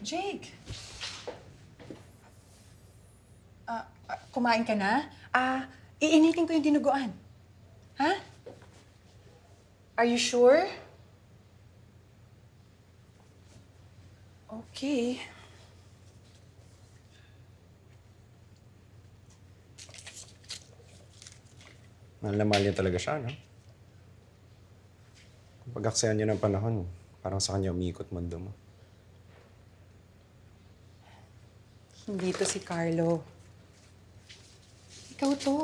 Jake! Kumain ka na? Iinitin ko yung dinuguan. Ha? Are you sure? Okay. Mahal na mahal niya talaga siya, no? Kung pag-aksayan niyo ng panahon, parang sa kanya umiikot mundo mo. Hindi to si Carlo. Ikaw to.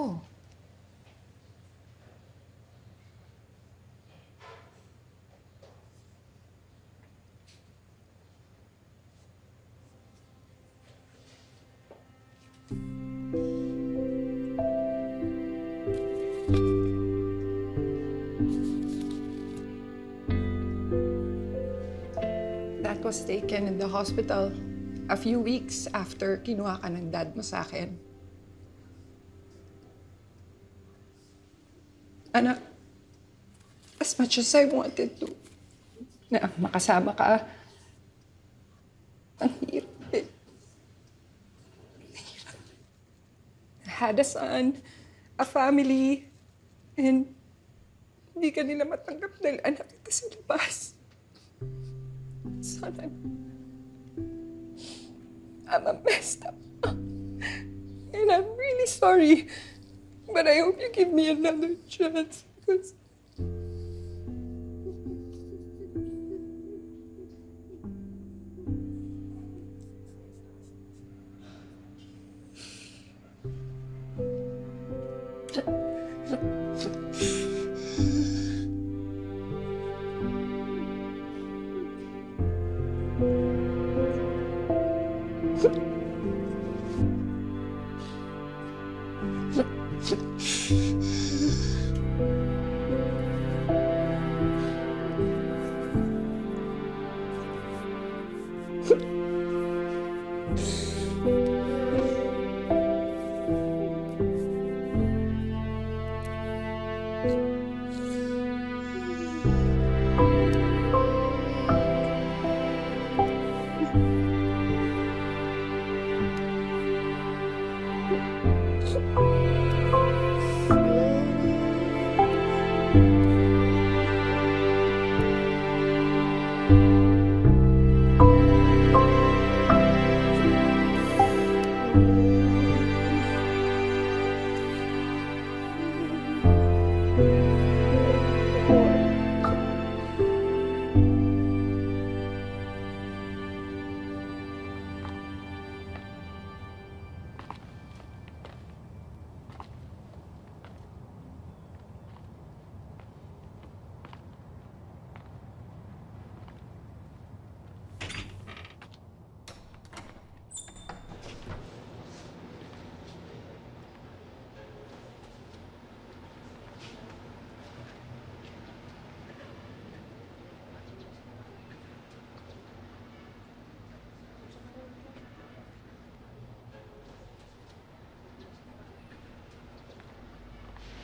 That was taken in the hospital a few weeks after kinuha ka ng dad mo sa akin. Anak, as much as I wanted to, na makasama ka, ang hirap eh. I had a son, a family, and hindi ka nila matanggap dahil anak kita sa labas. Son, I'm a messed up. And I'm really sorry. But I hope you give me another chance because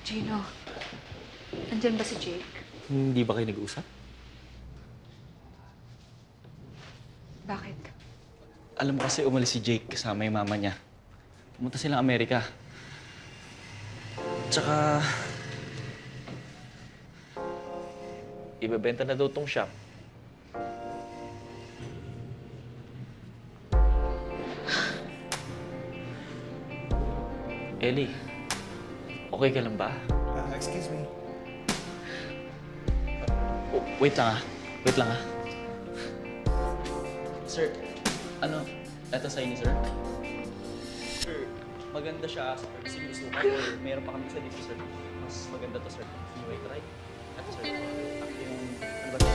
Gino, andyan ba si Jake? Hindi ba kayo nag-uusap? Bakit? Alam mo kasi umalis si Jake kasama yung mama niya. Pumunta silang Amerika. Tsaka... ibebenta na daw tong shop. Ellie, okay ka lang ba? Excuse me. Oh, wait lang ah. Wait lang ah. Sir, ano? Eto sa inyo, sir? Sir, maganda siya. Sir, gusto niyo isukat or meron pa kami isa dito, sir. Mas maganda to, sir. Anyway, try. Eto, sir. Ako yung... Ano ba?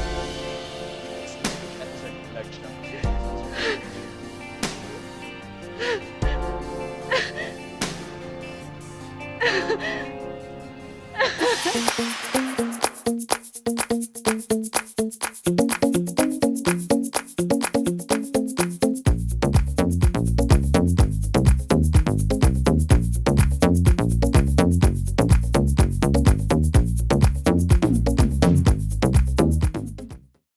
Eto, sir. Large lang.